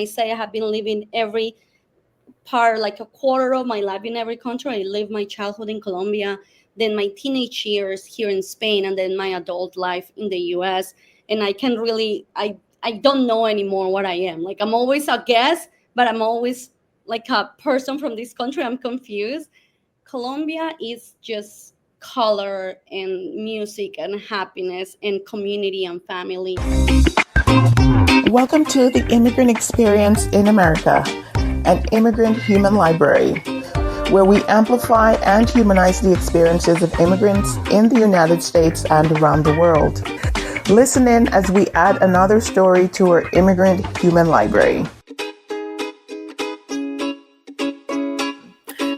I say I have been living every part, like a quarter of my life in every country. I lived my childhood in Colombia, then my teenage years here in Spain, and then my adult life in the US. And I can really, I don't know anymore what I am. Like I'm always a guest, but I'm always like a person from this country. I'm confused. Colombia is just color and music and happiness and community and family. Welcome to the Immigrant Experience in America, an immigrant human library, where we amplify and humanize the experiences of immigrants in the United States and around the world. Listen in as we add another story to our immigrant human library.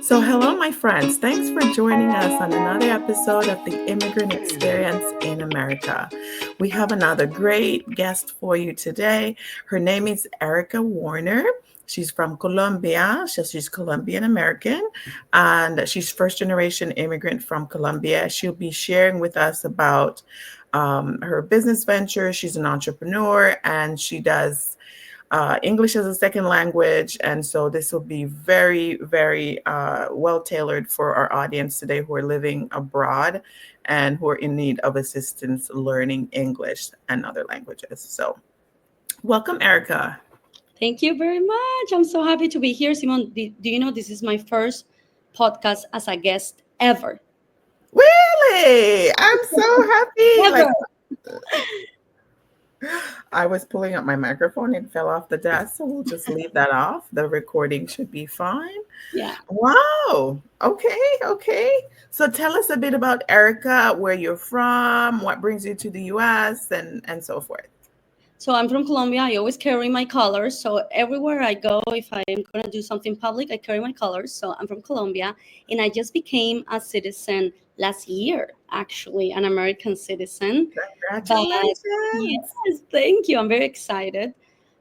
So hello, my friends. Thanks for joining us on another episode of the Immigrant Experience in America. We have another great guest for you today. Her name is Erika Warner. She's from Colombia. She's Colombian American, and she's first generation immigrant from Colombia. She'll be sharing with us about her business venture. She's an entrepreneur, and she does English as a second language. And so this will be very, very well tailored for our audience today who are living abroad and who are in need of assistance learning English and other languages. So welcome, Erika. Thank you very much. I'm so happy to be here. Simon, do you know this is my first podcast as a guest ever? Really? I'm so happy. Ever. I was pulling up my microphone. It fell off the desk, so we'll just leave that off. The recording should be fine. Yeah. Wow. Okay. So tell us a bit about Erika, where you're from, what brings you to the US, and so forth. So I'm from Colombia. I always carry my colors. So everywhere I go, if I'm going to do something public, I carry my colors. So I'm from Colombia, and I just became a citizen last year, actually, an American citizen. Congratulations. But yes, thank you. I'm very excited.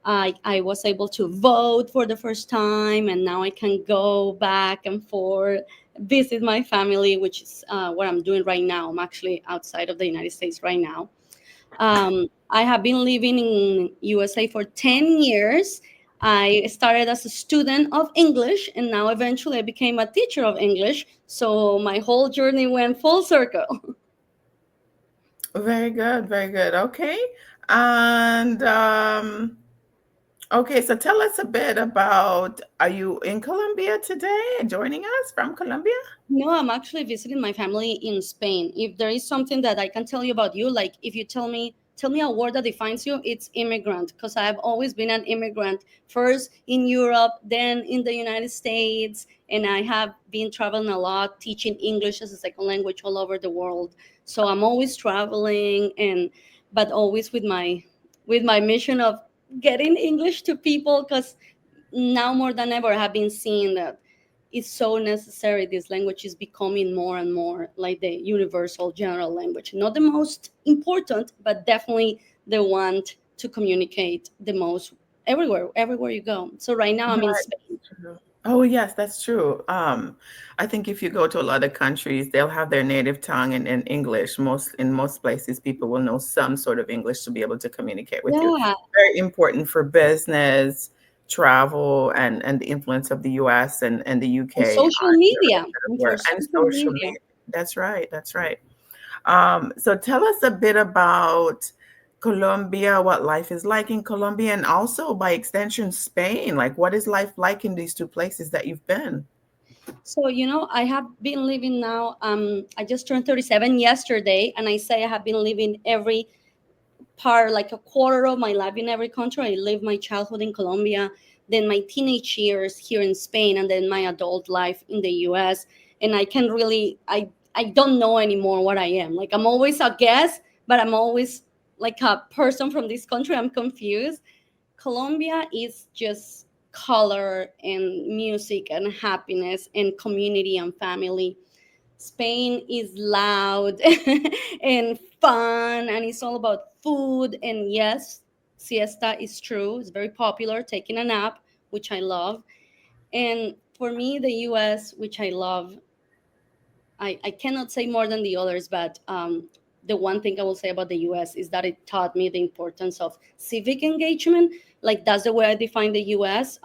I was able to vote for the first time, and now I can go back and forth, visit my family, which is what I'm doing right now. I'm actually outside of the United States right now. I have been living in USA for 10 years. I started as a student of English, and now eventually I became a teacher of English. So my whole journey went full circle. Very good. Okay. And okay, so tell us a bit about, are you in Colombia today, joining us from Colombia? No, I'm actually visiting my family in Spain. If there is something that I can tell you about you, like if you tell me a word that defines you, it's immigrant, because I've always been an immigrant, first in Europe, then in the United States, and I have been traveling a lot, teaching English as a second language all over the world. So I'm always traveling, and but always with my mission of getting English to people, because now more than ever I have been seeing that it's so necessary. This language is becoming more and more like the universal general language. Not the most important, but definitely the one to communicate the most everywhere you go. So right now I'm in Spain. Oh, yes, that's true. I think if you go to a lot of countries, they'll have their native tongue and English. In most places, people will know some sort of English to be able to communicate with you. Yeah. Very important for business, travel, and the influence of the US and the And UK social on media. And for and social social media. media. That's right. So tell us a bit about Colombia, what life is like in Colombia, and also by extension, Spain. Like, what is life like in these two places that you've been? So, I have been living now, I just turned 37 yesterday, and I say I have been living every part, like a quarter of my life in every country. I lived my childhood in Colombia, then my teenage years here in Spain, and then my adult life in the US. And I can really, I don't know anymore what I am. Like I'm always a guest, but I'm always like a person from this country. I'm confused. Colombia is just color and music and happiness and community and family. Spain is loud and fun, and it's all about food. And yes, siesta is true. It's very popular, taking a nap, which I love. And for me, the US, which I love, I cannot say more than the others, but the one thing I will say about the US is that it taught me the importance of civic engagement. Like that's the way I define the US.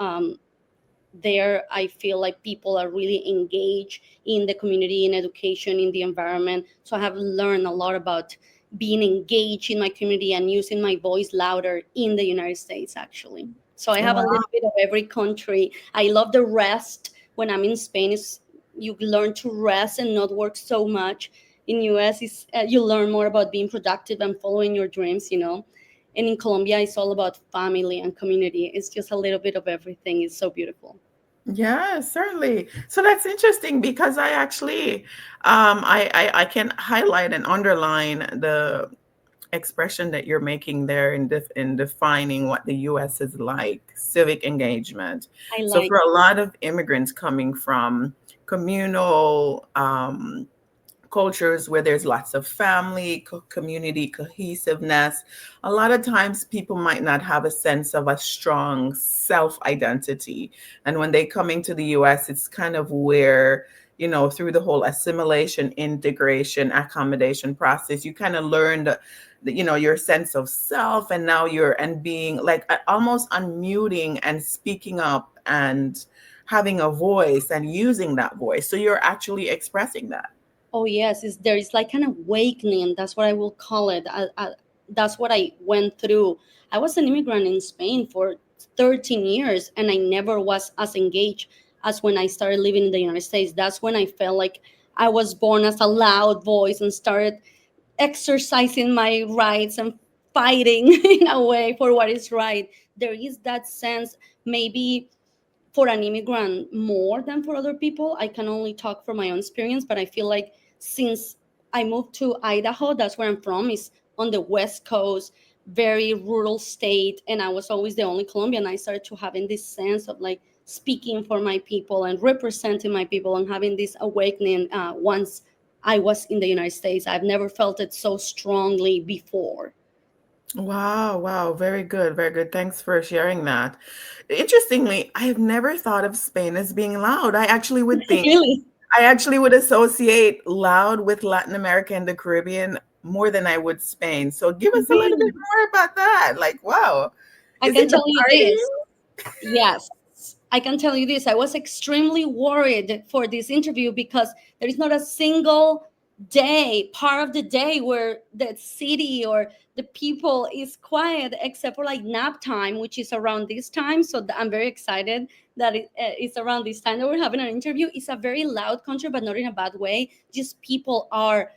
There I feel like people are really engaged in the community, in education, in the environment. So I have learned a lot about being engaged in my community and using my voice louder in the United States, actually. So I have a Wow. little bit of every country. I love the rest. When I'm in Spain, is you learn to rest and not work so much. In US is you learn more about being productive and following your dreams, and in Colombia it's all about family and community. It's just a little bit of everything. It's so beautiful. Yeah, certainly. So that's interesting because I actually, I can highlight and underline the expression that you're making there in defining what the U.S. is like, civic engagement. I So like. for a lot of immigrants coming from communal cultures where there's lots of family, community cohesiveness, a lot of times people might not have a sense of a strong self identity. And when they come into the US, it's kind of where, through the whole assimilation, integration, accommodation process, you kind of learn your sense of self. And now and being like almost unmuting and speaking up and having a voice and using that voice. So you're actually expressing that. Oh yes, there is like an awakening. That's what I will call it. That's what I went through. I was an immigrant in Spain for 13 years, and I never was as engaged as when I started living in the United States. That's when I felt like I was born as a loud voice and started exercising my rights and fighting in a way for what is right. There is that sense, maybe for an immigrant more than for other people. I can only talk from my own experience, but I feel like since I moved to Idaho, that's where I'm from, is on the West Coast, very rural state, and I was always the only Colombian. I started to having this sense of like speaking for my people and representing my people and having this awakening once I was in the United States. I've never felt it so strongly before. Wow, wow, very good, very good. Thanks for sharing that. Interestingly, I have never thought of Spain as being loud. Really? I actually would associate loud with Latin America and the Caribbean more than I would Spain. So give us a little bit Really? more about that. Like, wow, I is can it the tell you this. party? Yes, I can tell you this. I was extremely worried for this interview because there is not a single part of the day where the city or the people is quiet except for like nap time, which is around this time. So I'm very excited that it's around this time that we're having an interview. It's a very loud country, but not in a bad way. Just people are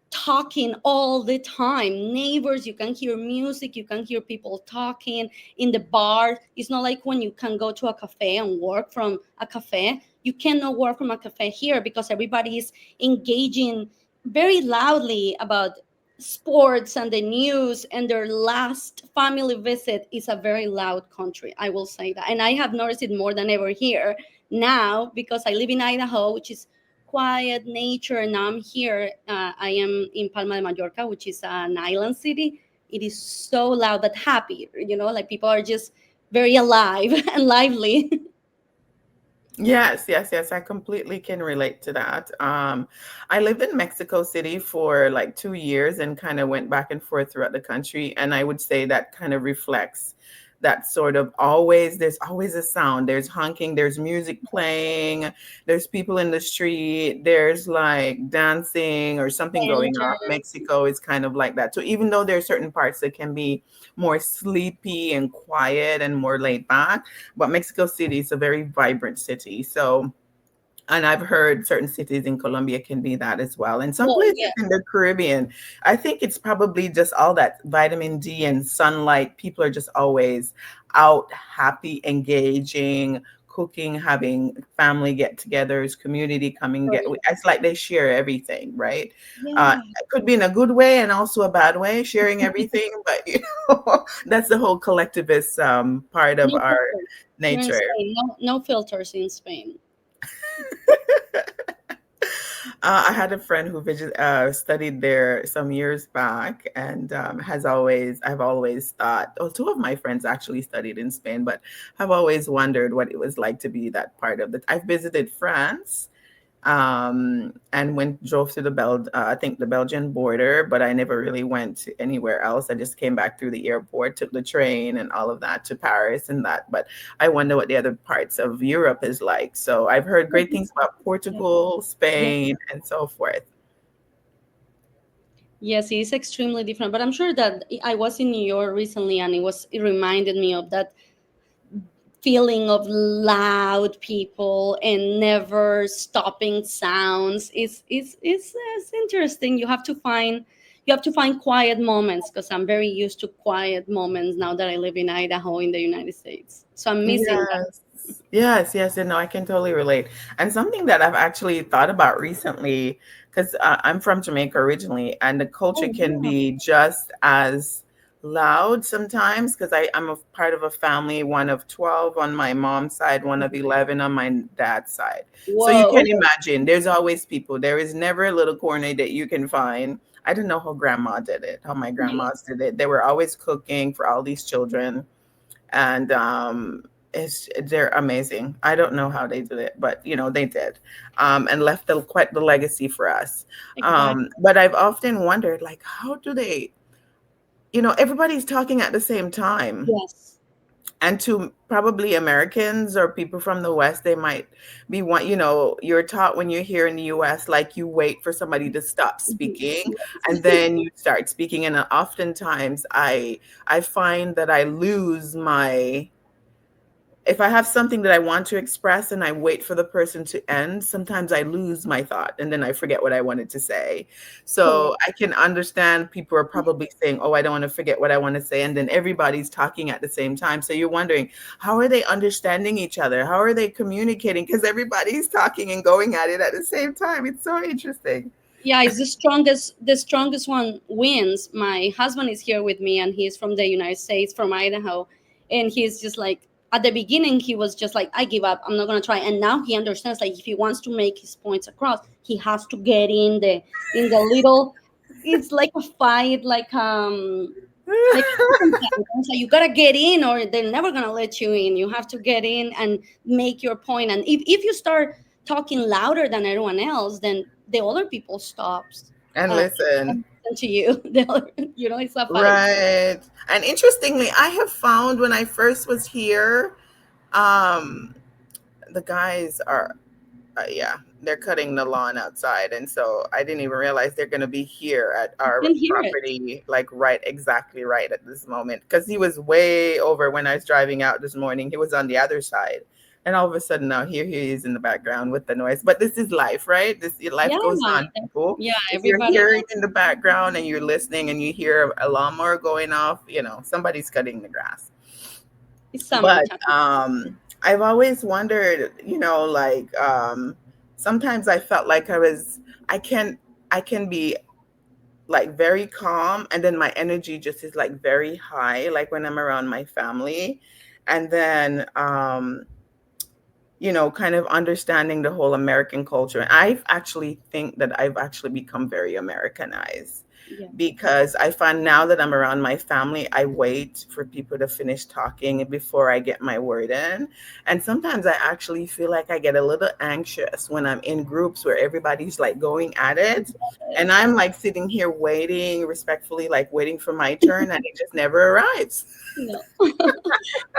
talking all the time. Neighbors, you can hear music, you can hear people talking in the bar. It's not like when you can go to a cafe and work from a cafe. You cannot work from a cafe here because everybody is engaging very loudly about sports and the news, and their last family visit is a very loud country. I will say that. And I have noticed it more than ever here now because I live in Idaho, which is quiet nature. And now I'm here. I am in Palma de Mallorca, which is an island city. It is so loud but happy, like people are just very alive and lively. Yes, yes, yes. I completely can relate to that. I lived in Mexico City for like 2 years and kind of went back and forth throughout the country. And I would say that kind of reflects that sort of there's always a sound. There's honking, there's music playing, there's people in the street, there's like dancing or something going on. Danger. Mexico is kind of like that. So even though there are certain parts that can be more sleepy and quiet and more laid back, but Mexico City is a very vibrant city. So, and I've heard certain cities in Colombia can be that as well. And some Well, places yeah. in the Caribbean, I think it's probably just all that vitamin D and sunlight. People are just always out, happy, engaging, cooking, having family get-togethers, community coming get. Correct. It's like they share everything, right? Yeah. It could be in a good way and also a bad way, sharing everything. But that's the whole collectivist part of No our filters. You're in nature. Spain. No filters in Spain. I had a friend who studied there some years back, and I've always thought, oh, two of my friends actually studied in Spain, but I've always wondered what it was like to be that part of the. I've visited France, and went drove to I think the Belgian border, but I never really went to anywhere else. I just came back through the airport, took the train and all of that to Paris and that. But I wonder what the other parts of Europe is like. So I've heard great things about Portugal, Yeah. Spain, and so forth. Yes, it's extremely different. But I'm sure that I was in New York recently, and it reminded me of that feeling of loud people and never stopping sounds. It's interesting. You have to find quiet moments, because I'm very used to quiet moments now that I live in Idaho in the United States. So I'm missing that. Yes. Yes, yes, and no, I can totally relate. And something that I've actually thought about recently, because I'm from Jamaica originally, and the culture Oh can yeah. be just as loud sometimes, because I'm a part of a family, one of 12 on my mom's side, one of 11 on my dad's side. So you can Whoa. imagine there's always people. There is never a little corner that you can find. I don't know how grandma did it, how my grandmas did it. They were always cooking for all these children, and they're amazing. I don't know how they did it, but they did, and left quite the legacy for us. Exactly. But I've often wondered, like, how do they? Everybody's talking at the same time, Yes. and to probably Americans or people from the West, they might be one. You're taught when you're here in the U.S., like you wait for somebody to stop Yes. speaking, and then you start speaking. And oftentimes, I find that I lose my if I have something that I want to express and I wait for the person to end, sometimes I lose my thought and then I forget what I wanted to say. Correct. So I can understand people are probably saying, "Oh, I don't want to forget what I want to say." And then everybody's talking at the same time. So you're wondering, how are they understanding each other? How are they communicating? Because everybody's talking and going at it at the same time. It's so interesting. Yeah, it's the strongest one wins. My husband is here with me, and he's from the United States, from Idaho, and he's just like, at the beginning he was just like, I give up, I'm not going to try. And now he understands, like, if he wants to make his points across, he has to get in the little, it's like a fight, like a chicken fight. So you gotta get in, or they're never gonna let you in. You have to get in and make your point. And if you start talking louder than everyone else, then the other people stops And uh, listen, and listen to you. It's a fight. right. And interestingly, I have found when I first was here, um, the guys are yeah, they're cutting the lawn outside, and so I didn't even realize they're going to be here at You our can hear it. property, like right, exactly right at this moment. Because he was way over when I was driving out this morning. He was on the other side, and all of a sudden now here he is in the background with the noise. But this is life, right? This Yeah, life goes on, people. yeah. If you're Everybody hearing has in the background and you're listening and you hear a lawnmower going off, somebody's cutting the grass. it's But summertime. I've always wondered, like sometimes I felt like I can be like very calm, and then my energy just is like very high, like when I'm around my family. And then kind of understanding the whole American culture. And I actually think that I've actually become very Americanized, Yeah. because I find now that I'm around my family, I wait for people to finish talking before I get my word in. And sometimes I actually feel like I get a little anxious when I'm in groups where everybody's like going at it. And I'm like sitting here waiting respectfully, like waiting for my turn, and it just never arrives. No.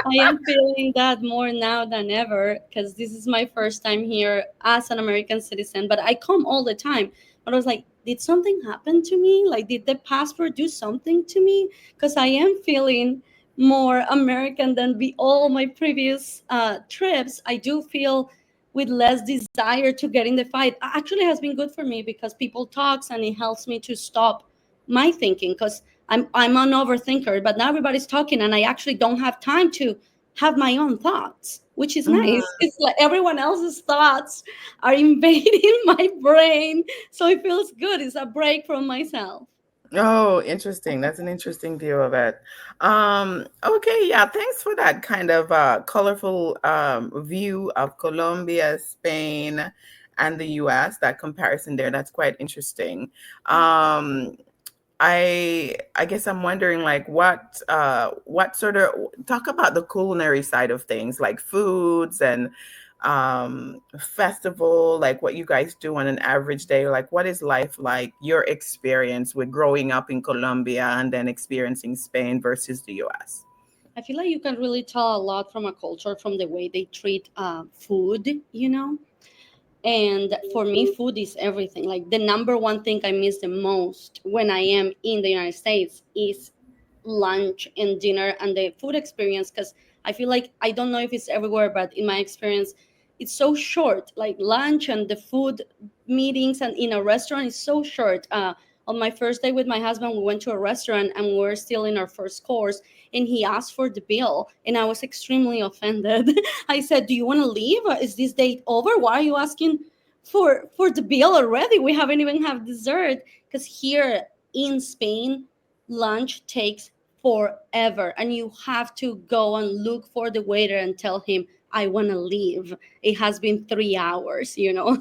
I am feeling that more now than ever, because this is my first time here as an American citizen, but I come all the time. But I was like, did something happen to me? Like, did the passport do something to me? Because I am feeling more American than all my previous trips. I do feel with less desire to get in the fight. Actually, has been good for me, because people talks and it helps me to stop my thinking, because I'm an overthinker, but now everybody's talking and I actually don't have time to have my own thoughts, which is nice. It's like everyone else's thoughts are invading my brain. So it feels good. It's a break from myself. Oh, interesting. That's an interesting view of it. Okay, yeah, thanks for that kind of colorful view of Colombia, Spain, and the US. That comparison there, that's quite interesting. Um, I guess I'm wondering, like, what sort of talk about the culinary side of things, like foods and festival, like what you guys do on an average day? Like, what is life like, your experience with growing up in Colombia and then experiencing Spain versus the US? I feel like you can really tell a lot from a culture from the way they treat food, you know. And for me, food is everything. Like the number one thing I miss the most when I am in the United States is lunch and dinner and the food experience, because I feel like, I don't know if it's everywhere, but in my experience, it's so short. Like lunch and the food meetings and in a restaurant is so short. On my first day with my husband, we went to a restaurant and we were still in our first course, and he asked for the bill, and I was extremely offended. I said, "Do you want to leave? Is this date over? Why are you asking for the bill already? We haven't even have dessert." Because here in Spain, lunch takes forever, and you have to go and look for the waiter and tell him, "I want to leave. It has been 3 hours," you know.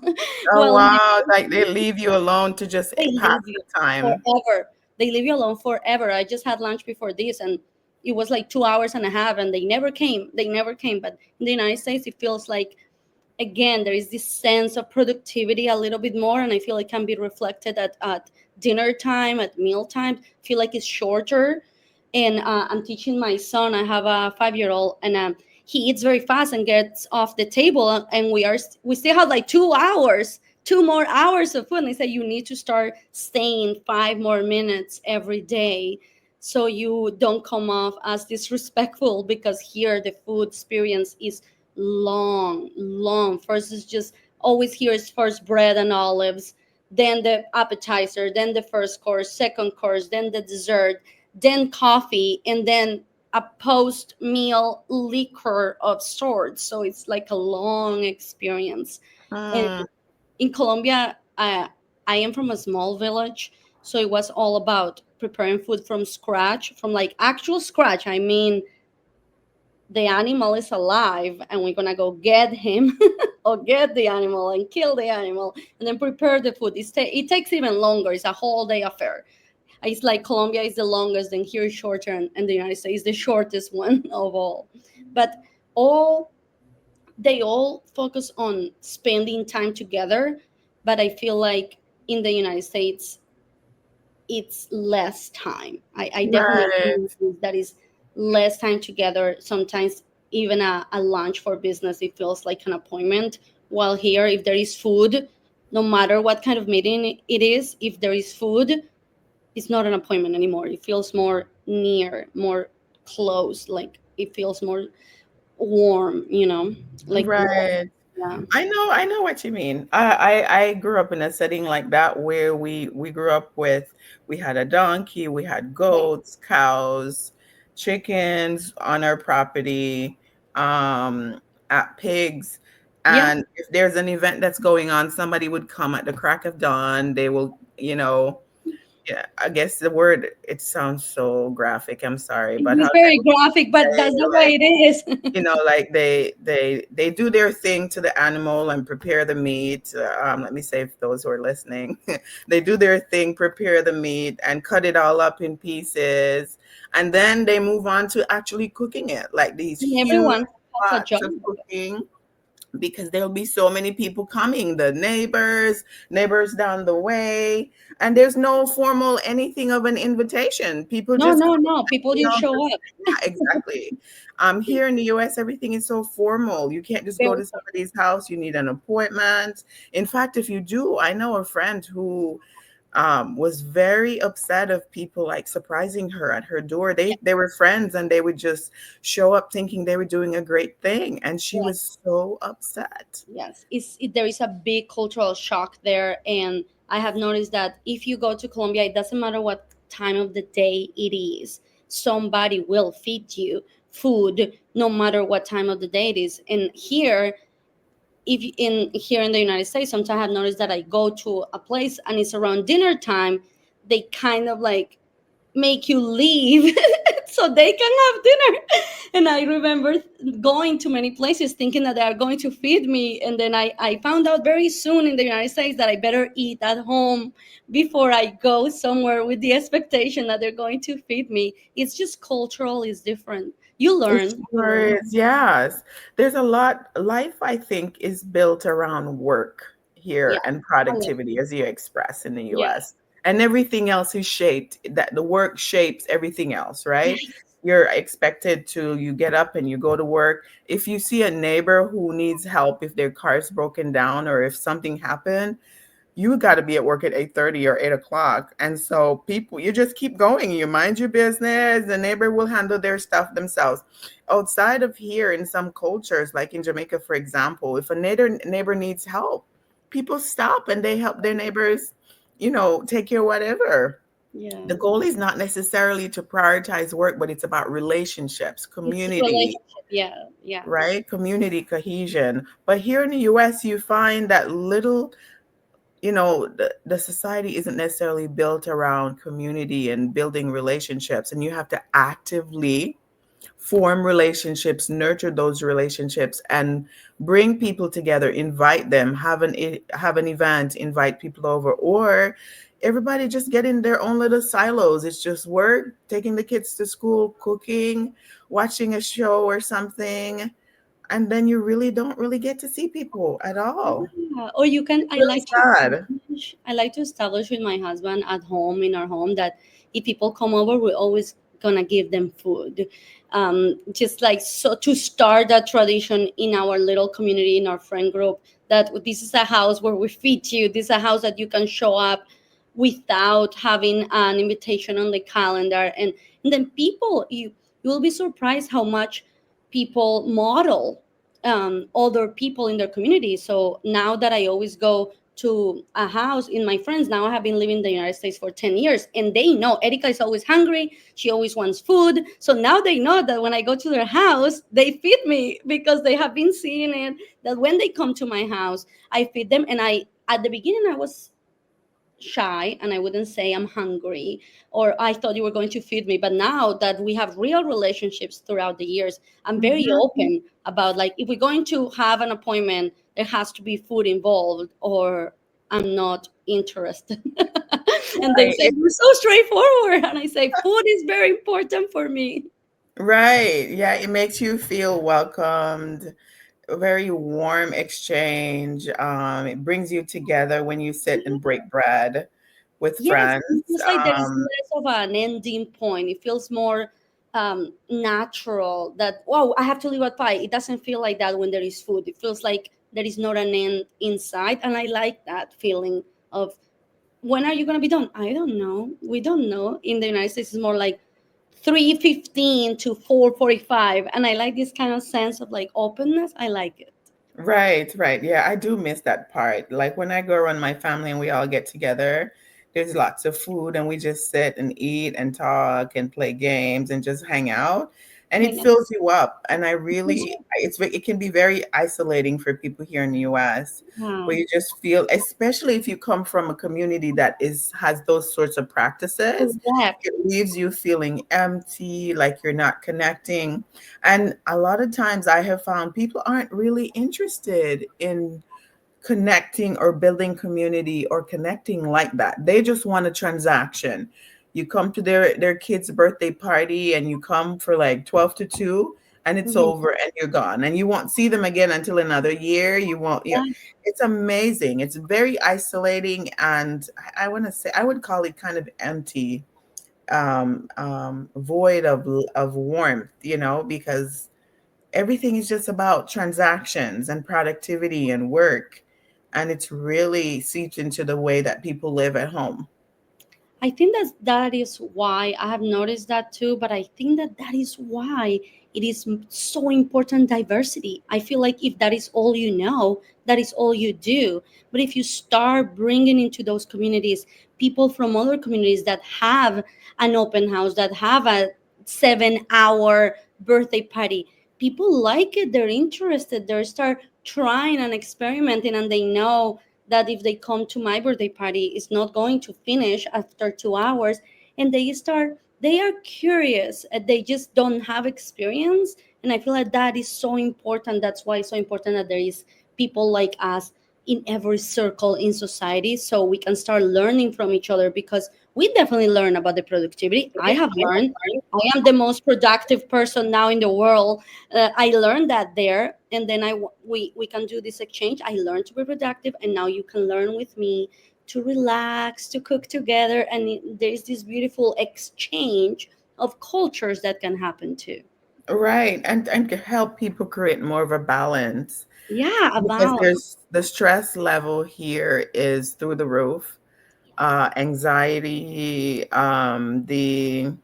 Oh, Well, in the wow. Like they leave you alone to just they pass leave you the time. forever. They leave you alone forever. I just had lunch before this, and it was like 2 hours and a half, and they never came. They never came. But in the United States, it feels like, again, there is this sense of productivity a little bit more, and I feel it can be reflected at dinner time, at meal time. I feel like it's shorter. And I'm teaching my son. I have a 5 year old, and he eats very fast and gets off the table, and we still have like 2 hours, 2 more hours of food. And I said, you need to start staying 5 more minutes every day, so you don't come off as disrespectful, because here the food experience is long, long. First is just always, here is first bread and olives, then the appetizer, then the first course, second course, then the dessert, then coffee, and then a post meal liquor of sorts. So it's like a long experience. And Mm, in Colombia, I am from a small village, so it was all about preparing food from scratch, from like actual scratch. I mean, the animal is alive and we're gonna go get him or get the animal and kill the animal and then prepare the food. It takes even longer. It's a whole day affair. It's like Colombia is the longest and here is shorter, and the United States is the shortest one of all. But all they all focus on spending time together. But I feel like in the United States it's less time. I definitely right. notice that is less time together. Sometimes even a lunch for business, it feels like an appointment. While here, if there is food, no matter what kind of meeting it is, if there is food, it's not an appointment anymore. It feels more near, more close. Like it feels more warm, like love. Right. Yeah. I know what you mean. I grew up in a setting like that where we grew up with, we had a donkey, we had Yeah. goats, cows, chickens on our property, at pigs. Yeah. And if there's an event that's going on, somebody would come at the crack of dawn. They will, yeah, I guess the word, it sounds so graphic. I'm sorry, but how It's they very graphic, but say, that's the like, way it is. like they do their thing to the animal and prepare the meat. Let me say, for those who are listening, they do their thing, prepare the meat and cut it all up in pieces, and then they move on to actually cooking it, like these And huge everyone has a pots job. of cooking, because there'll be so many people coming, the neighbors down the way, and there's no formal anything of an invitation. People No, just no, come, no. People you didn't know, show up. yeah, exactly. Here in the US, everything is so formal. You can't just go Very to somebody's house. You need an appointment. In fact, if you do, I know a friend who was very upset of people like surprising her at her door. They were friends and they would just show up thinking they were doing a great thing, and she yes, was so upset. yes. There is a big cultural shock there, and I have noticed that if you go to Colombia, it doesn't matter what time of the day it is. Somebody will feed you food, no matter what time of the day it is. And here, if in here in the United States, sometimes I've noticed that I go to a place and it's around dinner time, they kind of like make you leave so they can have dinner. And I remember going to many places thinking that they are going to feed me. And then I found out very soon in the United States that I better eat at home before I go somewhere with the expectation that they're going to feed me. It's just cultural, is different. You It learn, you learn. sure is, yes. There's a lot. Life, I think, is built around work Yeah, here and I like productivity, as you express in the yeah. US. And everything else is shaped, that the work shapes everything else, right? Yes. You're expected to, you get up and you go to work. If you see a neighbor who needs help, if their car is broken down or if something happened, you got to be at work at 8:30 or 8 o'clock. And so people, you just keep going. You mind your business. The neighbor will handle their stuff themselves. Outside of here, in some cultures, like in Jamaica, for example, if a neighbor needs help, people stop and they help their neighbors, take care of whatever. Yeah. The goal is not necessarily to prioritize work, but it's about relationships, It's a community, relationship. Yeah, yeah. right? Community cohesion. But here in the US, you find that little, the society isn't necessarily built around community and building relationships, and you have to actively form relationships, nurture those relationships, and bring people together, invite them, have an event, invite people over, or everybody just get in their own little silos. It's just work, taking the kids to school, cooking, watching a show or something, and then you really don't really get to see people at all. Yeah. Or you can. It's really sad. I like to establish with my husband at home in our home that if people come over, we're always gonna give them food. Just like so to start that tradition in our little community in our friend group that this is a house where we feed you. This is a house that you can show up without having an invitation on the calendar, and then people you will be surprised how much people model other people in their community. So now that I always go to a house in my friends, now I have been living in the United States for 10 years and they know Erika is always hungry. She always wants food. So now they know that when I go to their house, they feed me because they have been seeing it that when they come to my house, I feed them. And at the beginning, I was shy and I wouldn't say I'm hungry or I thought you were going to feed me. But now that we have real relationships throughout the years, I'm very Mhm. open about like if we're going to have an appointment, there has to be food involved or I'm not interested. And they Right. say, you're so straightforward. And I say, food is very important for me. Right. Yeah, it makes you feel welcomed. A very warm exchange. It brings you together when you sit and break bread with Yes, friends. it feels like there is Um, less of an ending point. It feels more natural that, wow, I have to leave at 5. It doesn't feel like that when there is food. It feels like there is not an end inside. And I like that feeling of when are you going to be done? I don't know. We don't know. In the United States, it's more like 3:15 to 4:45. And I like this kind of sense of like openness. I like it. Right, right. Yeah, I do miss that part. Like when I go around my family and we all get together, there's lots of food and we just sit and eat and talk and play games and just hang out. And it Hang fills you up. And I on. really, it can be very isolating for people here in the US, Yeah, where you just feel, especially if you come from a community that has those sorts of practices, correct. it leaves you feeling empty, like you're not connecting. And a lot of times I have found people aren't really interested in connecting or building community or connecting like that. They just want a transaction. You come to their kid's birthday party and you come for like 12 to 2 and it's Mhm. over and you're gone and you won't see them again until another year. You won't, yeah. Yeah. It's amazing. It's very isolating and I want to say I would call it kind of empty, void of warmth, because everything is just about transactions and productivity and work, and it's really seeped into the way that people live at home. I think that is why I have noticed that too. But I think that is why it is so important diversity. I feel like if that is all you know, that is all you do. But if you start bringing into those communities people from other communities that have an open house, that have a 7 hour birthday party, people like it. They're interested. They start trying and experimenting, and they know that if they come to my birthday party, it's not going to finish after 2 hours. And they are curious. They just don't have experience. And I feel like that is so important. That's why it's so important that there is people like us in every circle in society, so we can start learning from each other, because we definitely learn about the productivity. I have learned I am the most productive person now in the world. I learned that there, and then we can do this exchange. I learned to be productive, and now you can learn with me to relax, to cook together, and there's this beautiful exchange of cultures that can happen too. Right. And to help people create more of a balance Yeah, because about. there's the stress level here is through the roof. Anxiety, the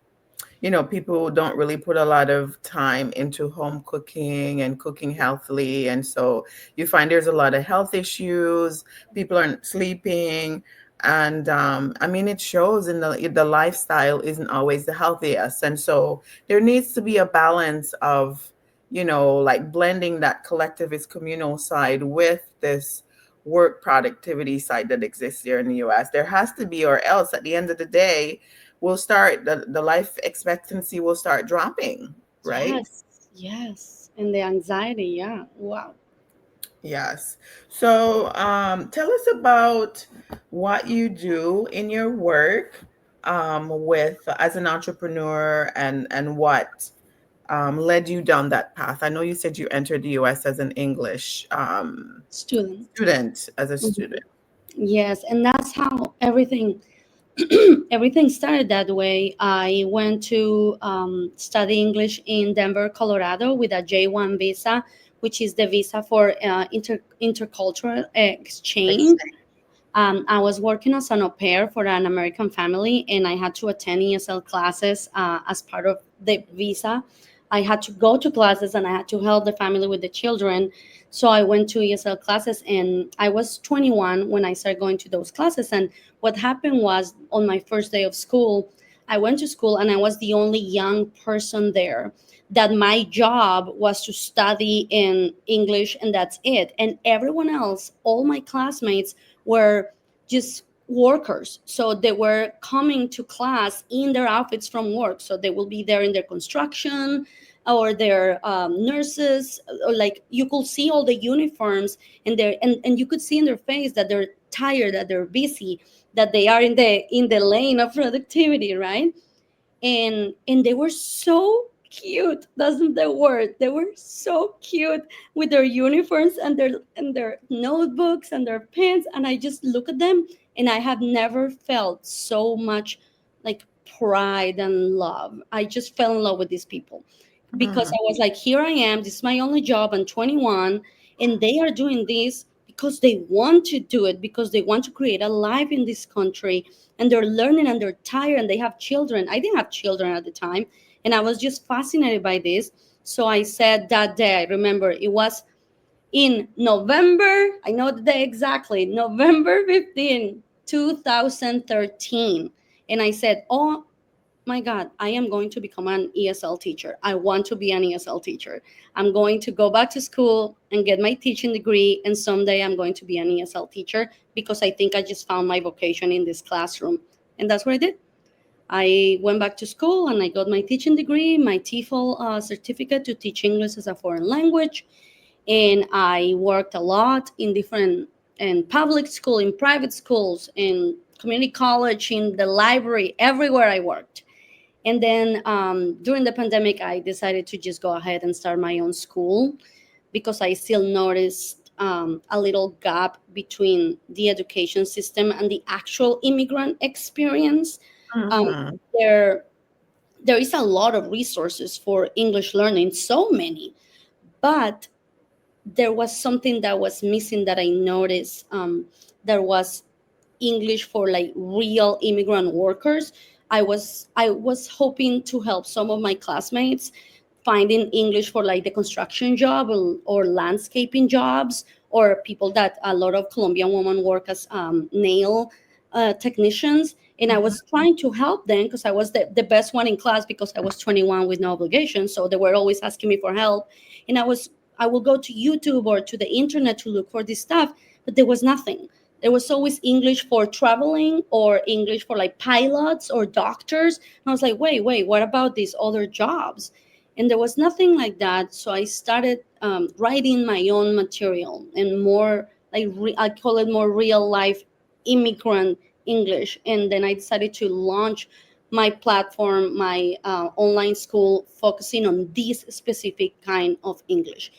people don't really put a lot of time into home cooking and cooking healthily. And so you find there's a lot of health issues. People aren't sleeping. And I mean, it shows in the lifestyle isn't always the healthiest. And so there needs to be a balance of, like blending that collectivist communal side with this work productivity side that exists here in the US. There has to be, or else at the end of the day, the life expectancy will start dropping, right? Yes, yes. And the anxiety, yeah. Wow. Yes. So tell us about what you do in your work with as an entrepreneur and what led you down that path. I know you said you entered the US as an English Student. student, as a Mhm. student. Yes, and that's how everything started that way. I went to study English in Denver, Colorado, with a J1 visa, which is the visa for intercultural exchange. I was working as an au pair for an American family, and I had to attend ESL classes as part of the visa. I had to go to classes, and I had to help the family with the children. So I went to ESL classes, and I was 21 when I started going to those classes. And what happened was, on my first day of school, I went to school, and I was the only young person there. That my job was to study in English, and that's it. And everyone else, all my classmates, were just workers. So they were coming to class in their outfits from work. So they will be there in their construction or their nurses. Or like you could see all the uniforms, and you could see in their face that they're tired, that they're busy, that they are in the lane of productivity, right? And they were so cute. That's the word. They were so cute with their uniforms and their notebooks and their pens, and I just look at them, and I have never felt so much like pride and love. I just fell in love with these people, because Mhm. I was like, here I am, this is my only job. I'm 21, and they are doing this because they want to do it, because they want to create a life in this country, and they're learning, and they're tired, and they have children. I didn't have children at the time, and I was just fascinated by this. So I said that day, I remember it was in November, I know the day exactly, November 15, 2013. And I said, oh my God, I am going to become an ESL teacher. I want to be an ESL teacher. I'm going to go back to school and get my teaching degree. And someday I'm going to be an ESL teacher, because I think I just found my vocation in this classroom. And that's what I did. I went back to school, and I got my teaching degree, my TEFL certificate to teach English as a foreign language. And I worked a lot in different, in public school, in private schools, in community college, in the library, everywhere I worked. And then during the pandemic, I decided to just go ahead and start my own school, because I still noticed a little gap between the education system and the actual immigrant experience. Um, Mhm. there, there is a lot of resources for English learning, so many, but there was something that was missing that I noticed. There was English for like real immigrant workers. I was hoping to help some of my classmates finding English for like the construction job, or landscaping jobs, or people that a lot of Colombian women work as nail technicians. And I Mhm. was trying to help them, because I was the best one in class, because I was 21 with no obligation. So they were always asking me for help. And I will go to YouTube or to the internet to look for this stuff, but there was nothing. There was always English for traveling, or English for like pilots or doctors. And I was like, wait, what about these other jobs? And there was nothing like that. So I started writing my own material, and more like I call it more real life immigrant English. And then I decided to launch my platform, my online school, focusing on this specific kind of English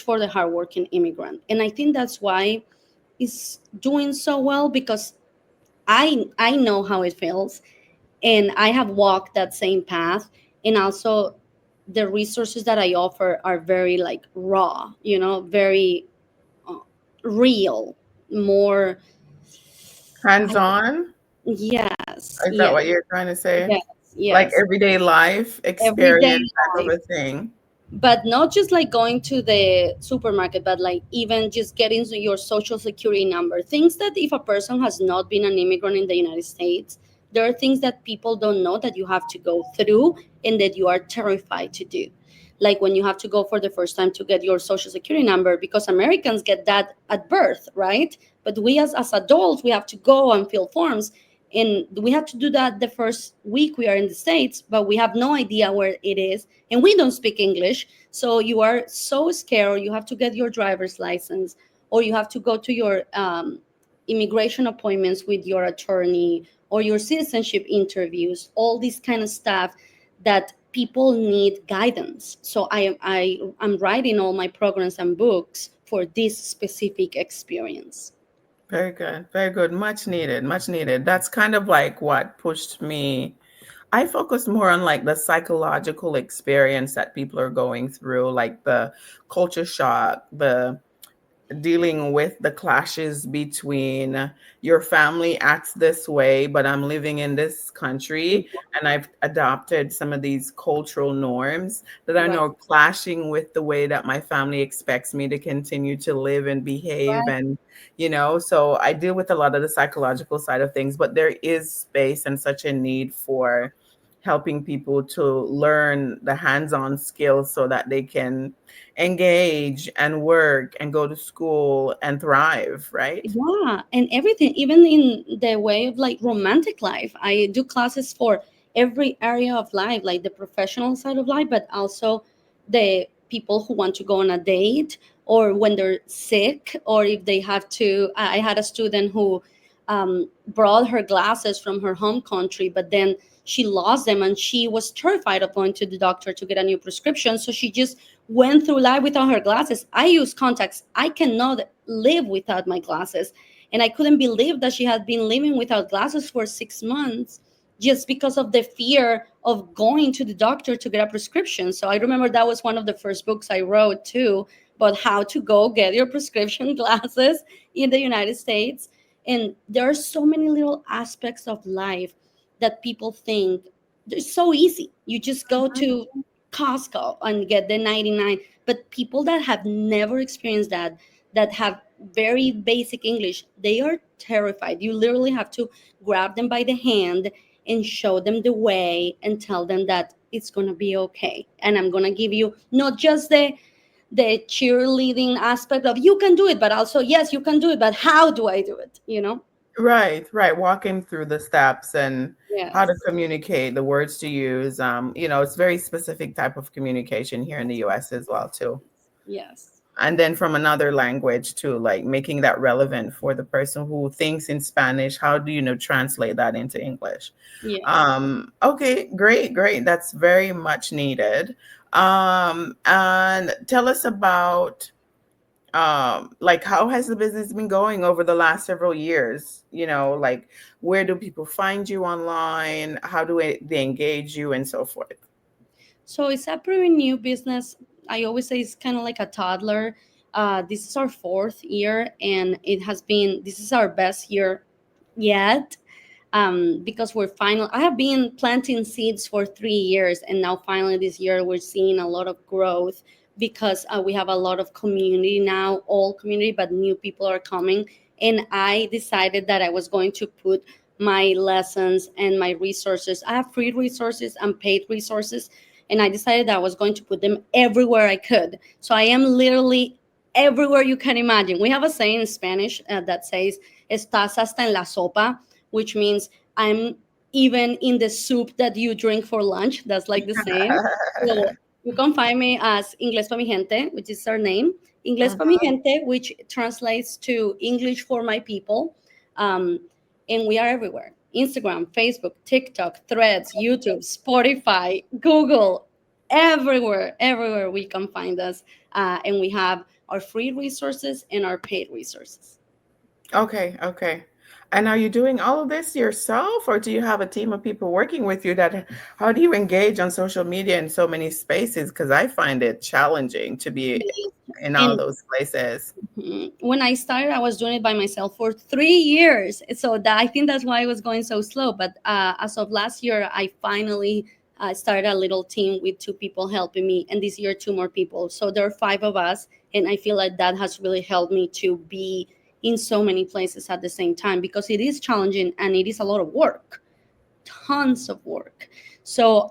for the hardworking immigrant. And I think that's why it's doing so well, because I know how it feels, and I have walked that same path. And also the resources that I offer are very like raw, very uh, real, more. Hands I, on? yes, Is that yes, what you're trying to say? yes, Like yes. everyday life Everyday experience type of life, a thing. but not just like going to the supermarket, but like even just getting your social security number, things that if a person has not been an immigrant in the United States, there are things that people don't know that you have to go through and that you are terrified to do, like when you have to go for the first time to get your social security number, because Americans get that at birth, right? But we as adults, we have to go and fill forms, and we have to do that the first week we are in the States, but we have no idea where it is, and we don't speak English. So you are so scared, or you have to get your driver's license, or you have to go to your immigration appointments with your attorney, or your citizenship interviews, all this kind of stuff that people need guidance. So I'm writing all my programs and books for this specific experience. Very good. Very good. Much needed. Much needed. That's kind of like what pushed me. I focus more on like the psychological experience that people are going through, like the culture shock, the dealing with the clashes between your family acts this way, but I'm living in this country and I've adopted some of these cultural norms that I Right, know clashing with the way that my family expects me to continue to live and behave. right. And, so I deal with a lot of the psychological side of things, but there is space and such a need for helping people to learn the hands-on skills so that they can engage and work and go to school and thrive, right? Yeah, and everything, even in the way of like romantic life. I do classes for every area of life, like the professional side of life, but also the people who want to go on a date, or when they're sick, or if they have to. I had a student who brought her glasses from her home country, but then she lost them and she was terrified of going to the doctor to get a new prescription. So she just went through life without her glasses. I use contacts. I cannot live without my glasses. And I couldn't believe that she had been living without glasses for 6 months, just because of the fear of going to the doctor to get a prescription. So I remember that was one of the first books I wrote too, about how to go get your prescription glasses in the United States. And there are so many little aspects of life that people think it's so easy. You just go to Costco and get the 99. But people that have never experienced that have very basic English, they are terrified. You literally have to grab them by the hand and show them the way and tell them that it's going to be okay. And I'm going to give you not just the cheerleading aspect of you can do it, but also, yes, you can do it, but how do I do it? Right, right. Walking through the steps and how to Yes, communicate, the words to use. It's very specific type of communication here in the US as well too. yes, And then from another language too, like making that relevant for the person who thinks in Spanish. How do you translate that into English? yes. Okay, great, great. That's very much needed. And tell us about like how has the business been going over the last several years? Like where do people find you online? How do they engage you and so forth? So it's a pretty new business. I always say it's kind of like a toddler. This is our fourth year, and this is our best year yet, because we're final. I have been planting seeds for 3 years, and now finally this year we're seeing a lot of growth, because we have a lot of community now, all community, but new people are coming. And I decided that I was going to put my lessons and my resources. I have free resources and paid resources, and I decided that I was going to put them everywhere I could. So I am literally everywhere you can imagine. We have a saying in Spanish that says "Estás hasta en la sopa," which means I'm even in the soup that you drink for lunch. That's like the same. So you can find me as Inglés Pa Mi Gente, which is our name. Inglés Pa Mi Mhm. Gente, which translates to English for my people. Um, and we are everywhere: Instagram, Facebook, TikTok, Threads, YouTube, Spotify, Google, everywhere we can find us. And we have our free resources and our paid resources. Okay, okay. And are you doing all of this yourself, or do you have a team of people working with you that how do you engage on social media in so many spaces? Because I find it challenging to be in all And those places. when I started, I was doing it by myself for 3 years. So that, I think that's why it was going so slow. But as of last year, I finally started a little team with two people helping me, and this year two more people. So there are five of us, and I feel like that has really helped me to be in so many places at the same time, because it is challenging and it is a lot of work, tons of work. So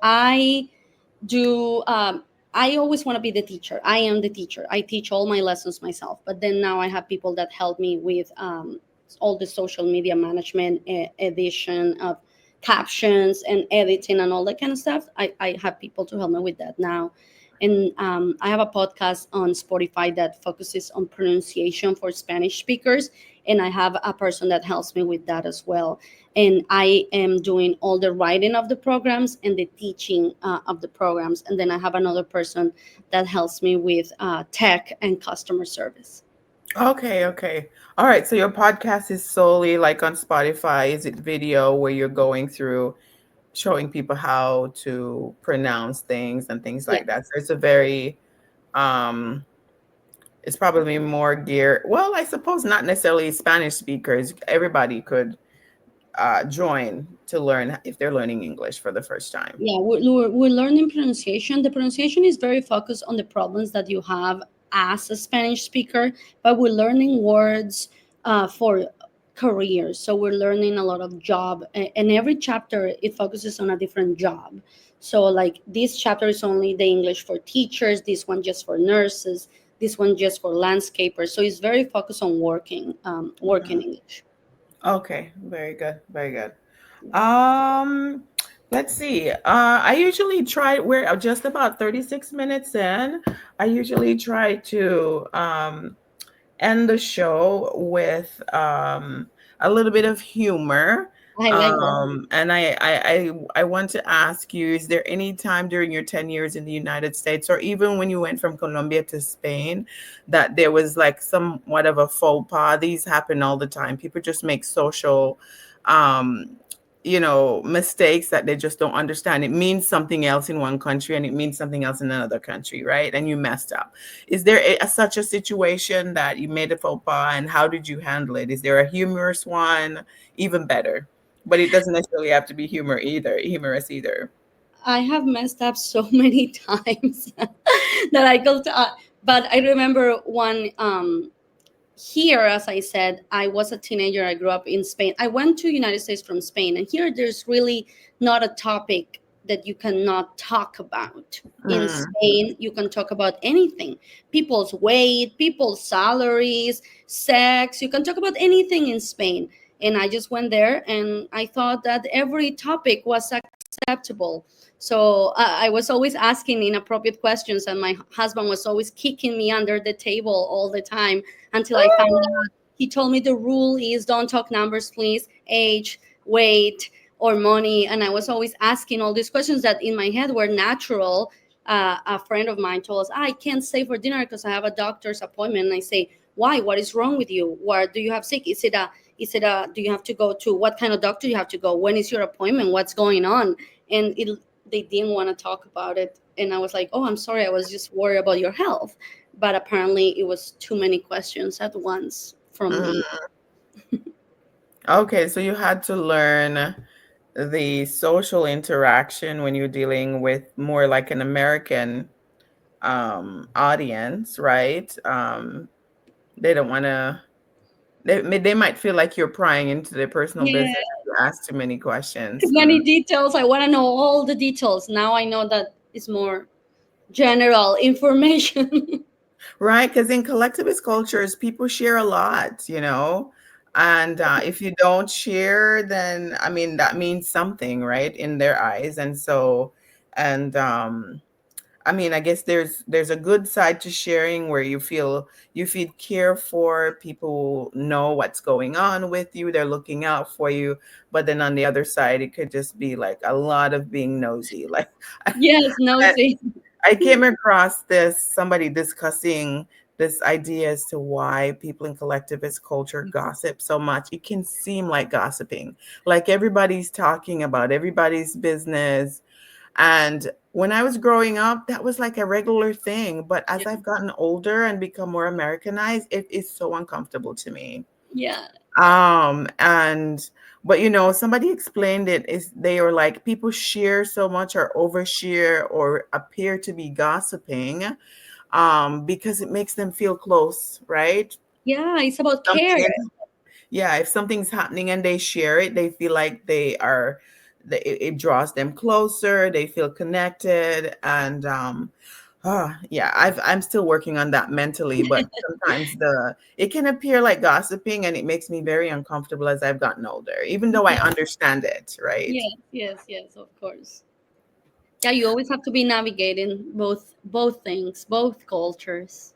do I always want to be the teacher. I am the teacher. I teach all my lessons myself, but then now I have people that help me with all the social media management, edition of captions and editing and all that kind of stuff. I have people to help me with that now. And I have a podcast on Spotify that focuses on pronunciation for Spanish speakers, and I have a person that helps me with that as well. And I am doing all the writing of the programs and the teaching of the programs. And then I have another person that helps me with tech and customer service. Okay, okay. All right. So your podcast is solely like on Spotify. Is it video where you're going through showing people how to pronounce things and things Yeah, like that? So it's a very um it's probably more geared, well, I suppose not necessarily Spanish speakers. Everybody could join to learn if they're learning English for the first time. yeah, we're learning pronunciation. The pronunciation is very focused on the problems that you have as a Spanish speaker, but we're learning words for careers. So we're learning a lot of job, and every chapter it focuses on a different job. So like this chapter is only the English for teachers, this one just for nurses, this one just for landscapers. So it's very focused on working Mhm. English. Okay, very good, very good. Um, let's see. I usually try, we're just about 36 minutes in. I usually try to end the show with a little bit of humor. I like that. And I want to ask you, is there any time during your 10 years in the United States, or even when you went from Colombia to Spain, that there was like somewhat of a faux pas? These happen all the time. People just make social um, mistakes that they just don't understand. It means something else in one country and it means something else in another country, right? And you messed up. Is there such a situation that you made a faux pas, and how did you handle it? Is there a humorous one? Even better. But it doesn't necessarily have to be humorous either. I have messed up so many times that I go to. But I remember one here, as I said, I was a teenager. I grew up in Spain. I went to United States from Spain, and here there's really not a topic that you cannot talk about. In Mm, Spain, you can talk about anything: people's weight, people's salaries, sex. You can talk about anything in Spain. And I just went there, and I thought that every topic was acceptable. So I was always asking inappropriate questions, and my husband was always kicking me under the table all the time until I found out. He told me the rule is don't talk numbers, please, age, weight, or money. And I was always asking all these questions that in my head were natural. A friend of mine told us, I can't stay for dinner because I have a doctor's appointment. And I say, why? What is wrong with you? What do you have sick? Do you have to go to what kind of doctor you have to go? When is your appointment? What's going on? And they didn't want to talk about it. And I was like, oh, I'm sorry. I was just worried about your health. But apparently, it was too many questions at once from me. mm. Okay, so you had to learn the social interaction when you're dealing with more like an American audience, right? They don't want to. They might feel like you're prying into their personal Yeah, business if you ask too many too questions. many details. I want to know all the details. Now I know that it's more general information. Right, because in collectivist cultures, people share a lot, and if you don't share, then I mean that means something, right, in their eyes, and so, and I mean, I guess there's a good side to sharing where you feel cared for, people know what's going on with you, they're looking out for you. But then on the other side, it could just be like a lot of being nosy. Like Yes, I, nosy. I came across somebody discussing this idea as to why people in collectivist culture gossip so much. It can seem like gossiping, like everybody's talking about everybody's business. And when I was growing up, that was like a regular thing. But as Yeah. I've gotten older and become more Americanized, it is so uncomfortable to me. Yeah. And but somebody explained it is they were like people share so much or overshare or appear to be gossiping because it makes them feel close, right? Yeah, it's about care. Something Yeah, if something's happening and they share it, they feel like it draws them closer, they feel connected. And yeah, I'm still working on that mentally, but sometimes it can appear like gossiping and it makes me very uncomfortable as I've gotten older, even though I Yeah. understand it, right? Yes, yes, yes, of course. Yeah, you always have to be navigating both things, both cultures.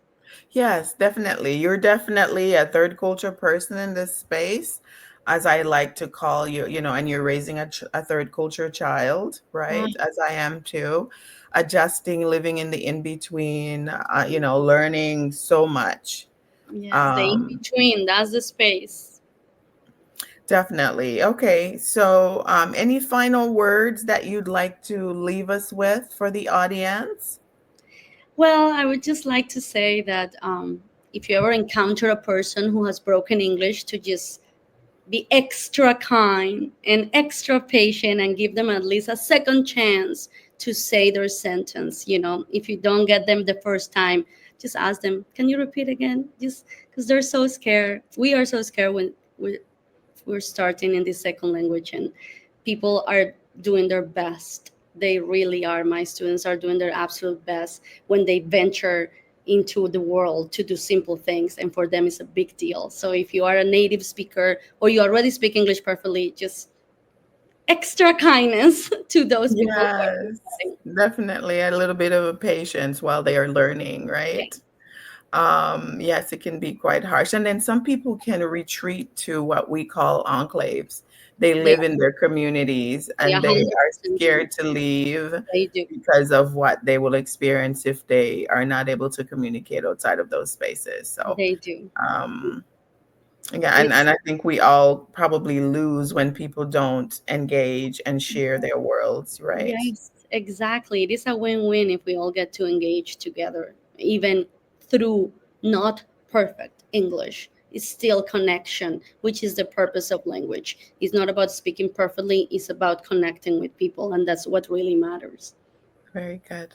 Yes, definitely. You're definitely a third culture person in this space, as I like to call you, and you're raising a third culture child, right? Right. As I am too, adjusting, living in the in between, learning so much. Yes, the in Um, between, that's the space. Definitely. Okay. So, any final words that you'd like to leave us with for the audience? Well, I would just like to say that if you ever encounter a person who has broken English, to just be extra kind and extra patient and give them at least a second chance to say their sentence. If you don't get them the first time, just ask them, can you repeat again? Just because they're so scared. We are so scared when we're starting in the second language, and people are doing their best. They really are. My students are doing their absolute best when they venture into the world to do simple things, and for them it's a big deal. So if you are a native speaker or you already speak English perfectly, just extra kindness to those people who are Yes, starting. definitely a little bit of a patience while they are learning, right? Yes, Yes, it can be quite harsh. And then some people can retreat to what we call enclaves. They they live in their communities they and they are 100% do. scared to leave They do. because of what they will experience if they are not able to communicate outside of those spaces. So, They do. um, yeah, and It's I think we all probably lose when people don't engage and share their worlds, right? Yes, exactly. It is a win-win if we all get to engage together, even through not perfect English. It's still connection, which is the purpose of language. It's not about speaking perfectly, it's about connecting with people, and that's what really matters. Very good.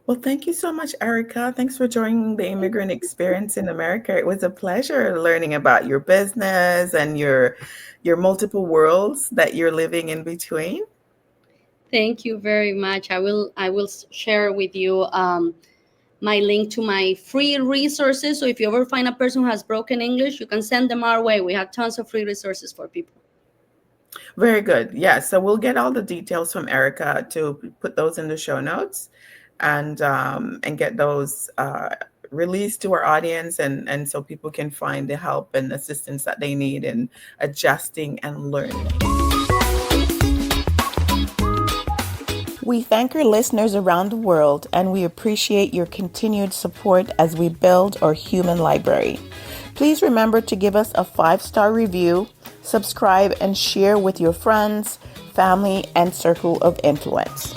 Well, thank you so much, Erica. Thanks for joining the Immigrant Experience in America. It was a pleasure learning about your business and your multiple worlds that you're living in between. Thank you very much. I will share with you my link to my free resources. So if you ever find a person who has broken English, you can send them our way. We have tons of free resources for people. Very good. Yeah, so we'll get all the details from Erica to put those in the show notes and get those released to our audience and so people can find the help and assistance that they need in adjusting and learning. We thank our listeners around the world and we appreciate your continued support as we build our human library. Please remember to give us a 5-star review, subscribe, and share with your friends, family, and circle of influence.